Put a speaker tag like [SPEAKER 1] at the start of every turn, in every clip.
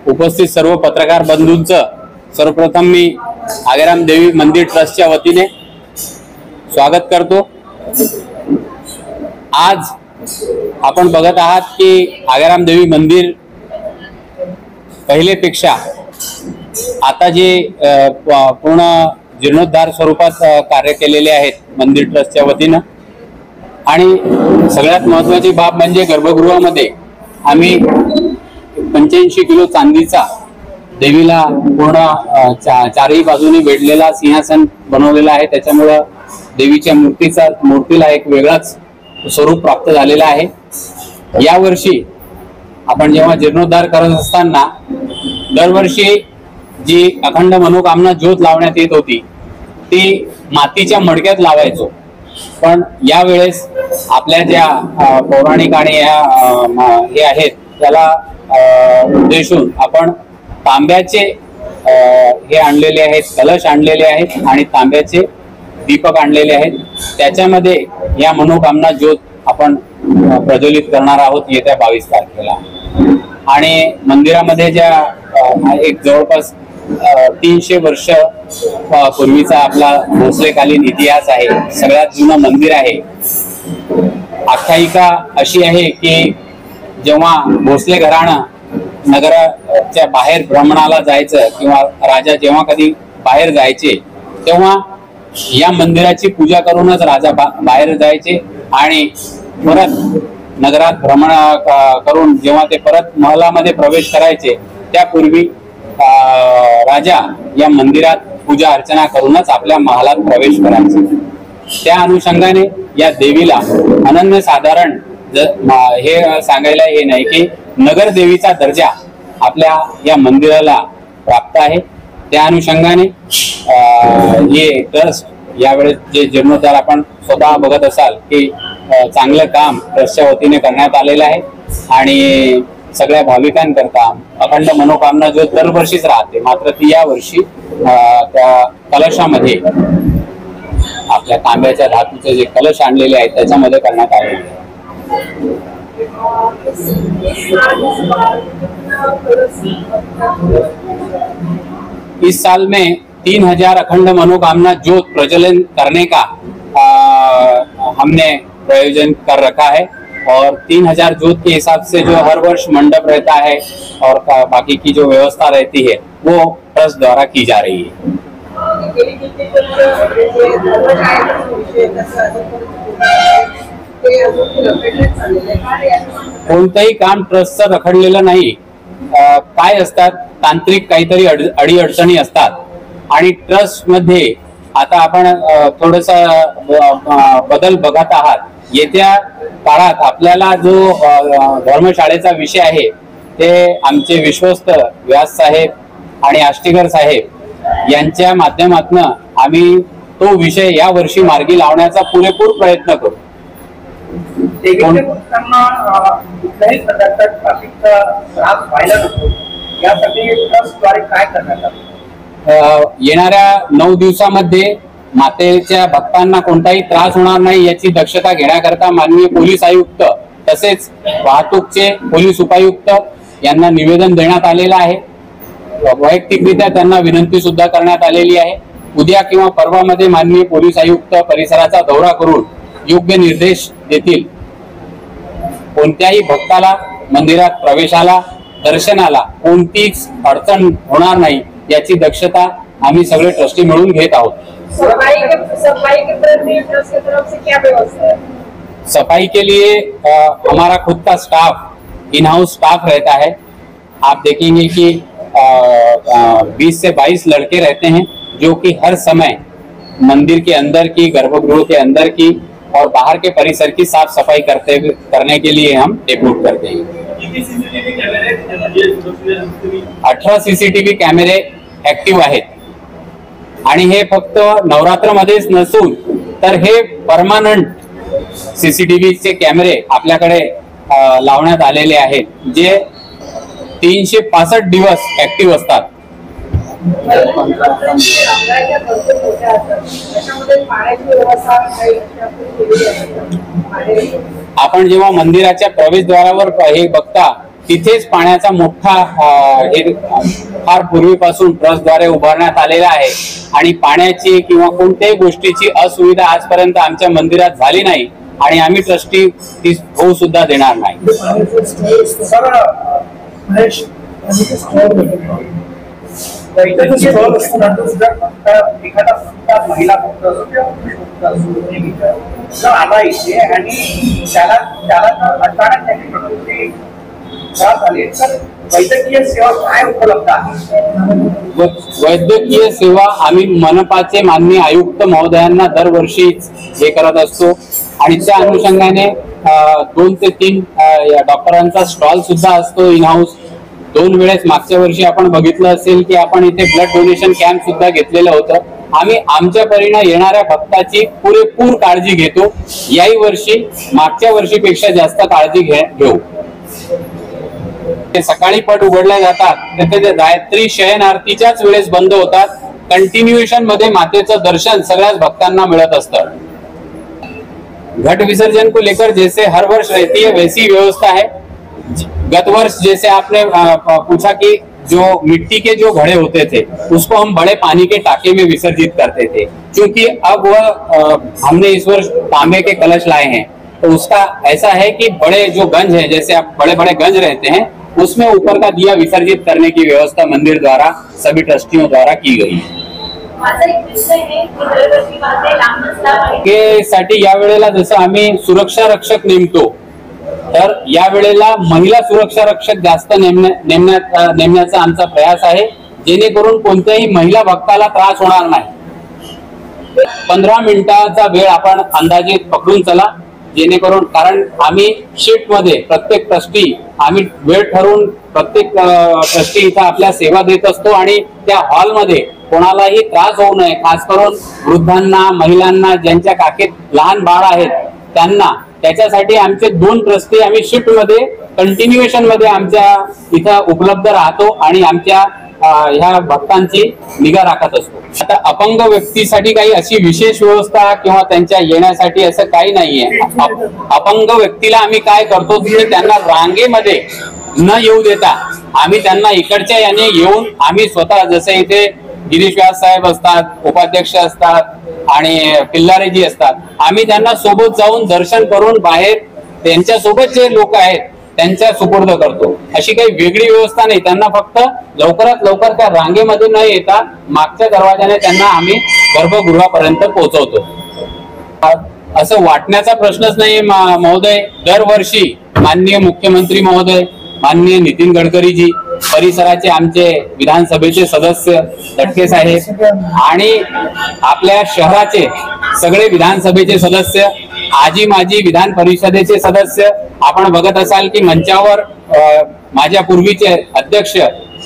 [SPEAKER 1] उपस्थित सर्व पत्रकार बंधूंचं सर्वप्रथम मी आगेराम देवी मंदिर ट्रस्टच्या वतीने स्वागत करतो। आज आपण बघत आहात की आगेराम देवी मंदिर पहिलेपेक्षा आता जे पूर्ण जीर्णोद्धार स्वरूपात कार्य केलेले आहेत मंदिर ट्रस्टच्या वतीनं। आणि सगळ्यात महत्त्वाची बाब म्हणजे गर्भगृहामध्ये आम्ही 85 किलो चांदीचा देवीला पूर्ण चारही बाजूनी वेढलेला सिंहासन बनवलेला आहे। त्याच्यामुळे देवीच्या मूर्तीला एक वेगळाच स्वरूप प्राप्त झालेला आहे। यावर्षी आपण जेव्हा जीर्णोद्धार करत असताना दरवर्षी जी अखंड मनोकामना ज्योत लावण्यात येत होती ती मातीच्या मडक्यात लावायचो, पण यावेळेस आपल्या ज्या पौराणिक आणि हे आहेत त्याला उद्देशून आपण तांब्याचे हे आणलेले आहेत, कलश आणलेले आहेत आणि तांब्याचे दीपक आणलेले आहेत। त्याच्यामध्ये या मनोकामना ज्योत आपण प्रज्वलित करणार आहोत येत्या 22 तारखेला। आणि मंदिरामध्ये ज्या एक जवळपास 300 वर्ष पूर्वीचा आपला भोसलेकालीन इतिहास आहे, सगळ्यात जुनं मंदिर आहे। आख्यायिका अशी आहे की जेव्हा भोसले घराणं नगराच्या बाहेर भ्रमणाला जायचं किंवा राजा जेव्हा कधी बाहेर जायचे तेव्हा या मंदिराची पूजा करूनच राजा बाहेर जायचे आणि परत नगरात भ्रमण करून जेव्हा ते परत महलामध्ये प्रवेश करायचे त्यापूर्वी राजा या मंदिरात पूजा अर्चना करूनच आपल्या महालात प्रवेश करायचे। त्या अनुषंगाने या देवीला अनन्यसाधारण हे सांगायला हे नाही की नगर देवीचा दर्जा आपल्या या मंदिराला प्राप्त आहे। त्या अनुषंगाने हे ट्रस्ट यावेळेस जे जीर्णोद्धार आपण स्वतः बघत असाल की चांगलं काम ट्रस्टच्या वतीने करण्यात आलेलं आहे। आणि सगळ्या भाविकांकरता अखंड मनोकामना जो दरवर्षीच राहते, मात्र ती या वर्षी त्या कलशामध्ये आपल्या तांब्याच्या धातूचे जे कलश आणलेले आहेत त्याच्यामध्ये करण्यात आलेले आहे। इस साल में 3000 अखंड मनोकामना ज्योत प्रज्वलन करने का हमने प्रयोजन कर रखा है और 3000 ज्योत के हिसाब से जो हर वर्ष मंडप रहता है और बाकी की जो व्यवस्था रहती है वो ट्रस्ट द्वारा की जा रही है। कोणतंही काम ट्रस्टचं रखडलेलं नाही। काय असतात तांत्रिक काहीतरी अडीअडचणी असतात आणि ट्रस्ट मध्ये आता आपण थोडस बदल बघत आहात। येत्या काळात आपल्याला जो धर्मशाळेचा विषय आहे ते आमचे विश्वस्त व्यास साहेब आणि आष्टीकर साहेब यांच्या माध्यमातून आम्ही तो विषय या वर्षी मार्गी लावण्याचा पुरेपूर प्रयत्न करू। येणाऱ्या 9 दिवसामध्ये मातेच्या भक्तांना कोणताही त्रास होणार नाही याची दक्षता घेण्याकरता माननीय पोलीस आयुक्त तसेच वाहतूकचे पोलीस उपायुक्त यांना निवेदन देण्यात आलेलं आहे। वैयक्तिकरित्या त्यांना विनंती सुद्धा करण्यात आलेली आहे। उद्या किंवा परवामध्ये माननीय पोलीस आयुक्त परिसराचा दौरा करून योग्य निर्देश देतील। कोणत्याही भक्ताला मंदिरात प्रवेशाला दर्शनाला कोणतीच अडचण होणार नाही याची दक्षता आम्ही सगळे ट्रस्टी मिळून घेत आहोत। सफाई के लिए हमारा खुद का स्टाफ इन हाउस स्टाफ रहता है। आप देखेंगे कि 20 से 22 लड़के रहते हैं जो कि हर समय मंदिर के अंदर की, गर्भगृह के अंदर की और बाहर के परिसर की साफ सफाई करने के लिए हम डेप्यूट करते हैं। 18 सीसीटीव्ही कॅमेरे ऍक्टिव्ह आहेत आणि हे फक्त नवरात्रमध्येच नसून तर हे परमानंट सीसीटीव्हीचे कॅमेरे आपल्याकडे लावण्यात आलेले आहेत जे 365 दिवस ऍक्टिव्ह असतात। आपण जेव्हा मंदिराच्या प्रवेशद्वारावर हे बघता तिथेच पाण्याचा मोठा हे फार पूर्वीपासून ट्रस्टद्वारे उभारण्यात आलेला आहे आणि पाण्याची किंवा कोणत्याही गोष्टीची असुविधा आजपर्यंत आमच्या मंदिरात झाली नाही आणि आम्ही ट्रस्टी ती होऊ सुद्धा देणार नाही.
[SPEAKER 2] महिला आला इथे आणि त्याला वैद्यकीय सेवा काय उपलब्ध आहे?
[SPEAKER 1] वैद्यकीय सेवा आम्ही मनपाचे माननीय आयुक्त महोदयांना दरवर्षी हे करत असतो आणि त्या अनुषंगाने 2 ते 3 डॉक्टरांचा स्टॉल सुद्धा असतो इन हाऊस. 2 वेळेस मागच्या वर्षी आपण बघितलं असेल की आपण इथे ब्लड डोनेशन कॅम्प सुद्धा घेतलेलं होतं. आम्ही आमच्या परीने येणाऱ्या भक्ताची पुरेपूर काळजी घेतो. याही वर्षी मागच्या वर्षीपेक्षा जास्त काळजी घेऊ. सकाळी पट उघडल्या जातात ते गायत्री शयन आरतीच्याच वेळेस बंद होतात. कंटिन्युएशन मध्ये मातेचं दर्शन सगळ्याच भक्तांना मिळत असतं. घट विसर्जन को लेकर जैसे हर वर्ष रहती है वैसी व्यवस्था है. गत वर्ष जैसे आपने पूछा कि जो मिट्टी के जो घड़े होते थे उसको हम बड़े पानी के टाके में विसर्जित करते थे, क्योंकि अब वह हमने इस वर्ष तांबे के कलश लाए हैं. तो उसका ऐसा है कि बड़े जो गंज है, जैसे आप बड़े बड़े गंज रहते हैं, उसमें ऊपर का दिया विसर्जित करने की व्यवस्था मंदिर द्वारा सभी ट्रस्टियों द्वारा की गई के साठी या वेळेला जसं आम्ही सुरक्षा रक्षक नेमतो तर या वेळेला महिला सुरक्षा रक्षक जास्त नेमण्याचा आमचा प्रयास आहे, जेणेकरून कोणत्याही महिला भक्ताला त्रास होणार नाही. 15 मिनिटाचा वेळ आपण अंदाजे पकडून चला, जेणेकरून कारण आम्ही शिफ्ट मध्ये प्रत्येक ट्रस्टी आम्ही वेळ ठरवून प्रत्येक ट्रस्टी इथं आपल्या सेवा देत असतो आणि त्या हॉलमध्ये कोणालाही त्रास होऊ नये, खास करून वृद्धांना, महिलांना, ज्यांच्या काखेत लहान बाळ आहेत त्यांना, त्याच्यासाठी आमचे 2 ट्रस्टी आम्ही शिफ्ट मध्ये कंटिन्युएशन मध्ये आमच्या इथं उपलब्ध राहतो आणि आमच्या ह्या भक्तांची निगा राखत असतो. आता अपंग व्यक्तीसाठी काही अशी विशेष व्यवस्था किंवा त्यांच्या येण्यासाठी असं काही नाहीये. अपंग व्यक्तीला आम्ही काय करतो की त्यांना रांगेमध्ये न येऊ देता आम्ही त्यांना इकडच्या याने येऊन आम्ही स्वतः, जसे इथे गिरीश व्यास साहेब असतात, उपाध्यक्ष असतात आणि पिल्लारेजी असतात, आम्ही त्यांना सोबत जाऊन दर्शन करून बाहेर त्यांच्या सोबत जे लोक आहेत त्यांच्या सुपूर्द करतो. अशी काही वेगळी व्यवस्था नाही. त्यांना फक्त लवकरात लवकर त्या रांगेमध्ये न येता मागच्या दरवाजाने त्यांना आम्ही गर्भगृहापर्यंत पोहोचवतो. असं वाटण्याचा प्रश्नच नाही महोदय. दरवर्षी माननीय मुख्यमंत्री महोदय, माननीय नितीन गडकरीजी, परिसराचे आमचे विधानसभेचे सदस्य तटके साहेब आणि आपल्या शहराचे सगळे विधानसभेचे सदस्य, आजी माजी विधान परिषदेचे सदस्य, आपण बघत असाल की मंचावर माझ्या पूर्वीचे अध्यक्ष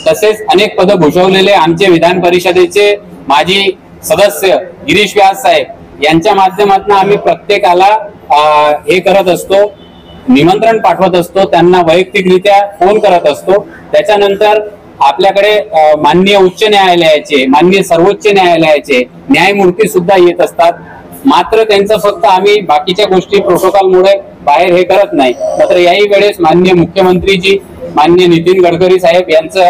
[SPEAKER 1] तसेच अनेक पद भूषवलेले आमचे विधान परिषदेचे माजी सदस्य गिरीश व्यास साहेब यांच्या माध्यमातून आम्ही प्रत्येकाला हे करत असतो, निमंत्रण पाठवत असतो, त्यांना वैयक्तिकरित्या फोन करत असतो. त्याच्यानंतर आपल्याकडे माननीय उच्च न्यायालयाचे, माननीय सर्वोच्च न्यायालयाचे न्यायमूर्ती सुद्धा येत असतात. मात्र त्यांचं फक्त आम्ही बाकीच्या गोष्टी प्रोटोकॉलमुळे बाहेर हे करत नाही. मात्र याही वेळेस माननीय मुख्यमंत्रीजी, माननीय नितीन गडकरी साहेब यांचं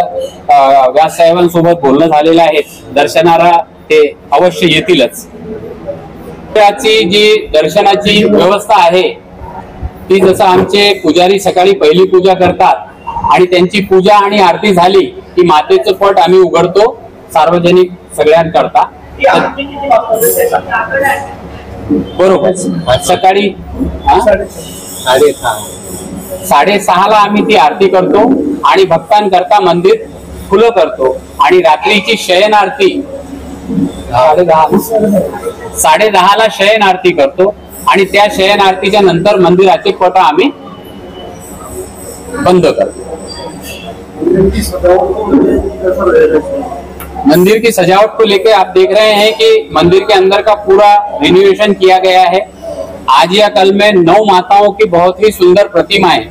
[SPEAKER 1] व्यास साहेबांसोबत बोलणं झालेलं आहे. दर्शनाला ते अवश्य येतीलच. जी दर्शनाची व्यवस्था आहे ती जसं आमचे पुजारी सकाळी पहिली पूजा करतात आणि त्यांची पूजा आणि आरती झाली की मातेचं पट आम्ही उघडतो सार्वजनिक सगळ्यांकरता. बरोबर. सकाळी 6:30ला आम्ही ती आरती करतो आणि भक्तांकरता मंदिर खुलं करतो आणि रात्रीची शयन आरती 10:30ला शयन आरती करतो आणि त्या शयन आरतीच्या नंतर मंदिराचे पट आम्ही बंद करतो. मंदिर की सजावट को लेकर आप देख रहे हैं कि मंदिर के अंदर का पूरा रिनोवेशन किया गया है. आज या कल में 9 माताओं की बहुत ही सुंदर प्रतिमाएं,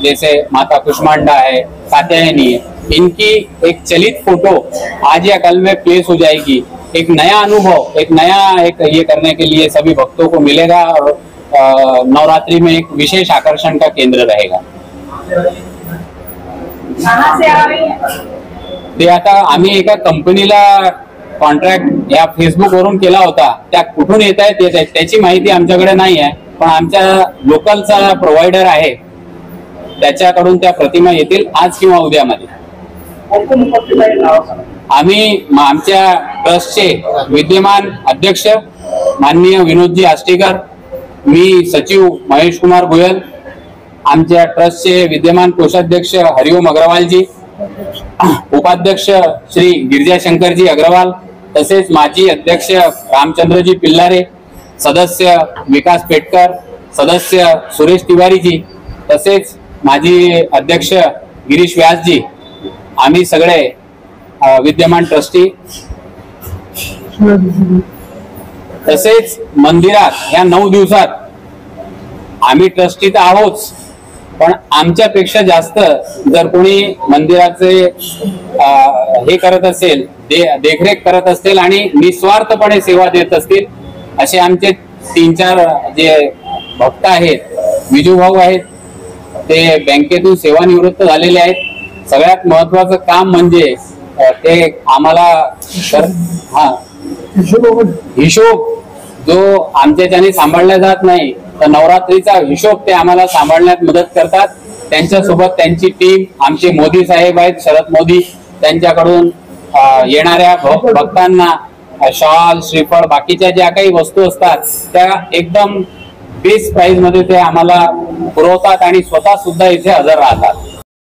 [SPEAKER 1] जैसे माता कुष्मांडा है, कात्यायनी है, इनकी एक चलित फोटो आज या कल में प्लेस हो जाएगी. एक नया अनुभव, एक नया ये करने के लिए सभी भक्तों को मिलेगा और नवरात्रि में एक विशेष आकर्षण का केंद्र रहेगा.
[SPEAKER 2] कहाँ से आ रही है?
[SPEAKER 1] ते आता आम्ही एका कंपनीला कॉन्ट्रॅक्ट या फेसबुक वरून केला होता, त्या कुठून येत आहेत त्याची माहिती आमच्याकडे नाही आहे, पण आमच्या लोकलचा प्रोव्हायडर आहे त्याच्याकडून त्या प्रतिमा येतील आज किंवा उद्यामध्ये.
[SPEAKER 2] कोण पत्रिका नाव सांगा.
[SPEAKER 1] आम्ही आमच्या ट्रस्टचे विद्यमान अध्यक्ष माननीय विनोदजी आष्टीकर, मी सचिव महेश कुमार गोयल, आमच्या ट्रस्टचे विद्यमान कोषाध्यक्ष हरिओम अग्रवालजी, उपाध्यक्ष श्री गिरिजा शंकरजी अग्रवाल, तसेच माजी अध्यक्ष रामचंद्रजी पिल्लारे, सदस्य विकास पेटकर, सदस्य सुरेश तिवारीजी, तसेच माजी अध्यक्ष गिरीश व्यासजी, आम्ही सगळे विद्यमान ट्रस्टी. तसेच मंदिरात ह्या 9 दिवसात आम्ही ट्रस्टी तर आहोत, पण आमच्यापेक्षा जास्त जर कोणी मंदिराचे हे करत असेल, देखरेख करत असतील आणि निस्वार्थपणे सेवा देत असतील, असे आमचे 3-4 जे भक्त आहेत, विजूभाऊ आहेत, ते बँकेतून सेवानिवृत्त झालेले आहेत. सगळ्यात महत्वाचं काम म्हणजे ते आम्हाला हिशोब जो आमच्याच्याने सांभाळला जात नाही, तर नवरात्रीचा हिशोब ते आम्हाला सांभाळण्यात मदत करतात. त्यांच्यासोबत त्यांची टीम, आमचे मोदी साहेब आहेत, शरद मोदी, त्यांच्याकडून येणाऱ्या भक्तांना शॉल, श्रीफळ, बाकीच्या ज्या काही वस्तू असतात त्या एकदम बेस्ट प्राइस मध्ये ते आम्हाला पुरवतात आणि स्वतः सुद्धा इथे हजर राहतात.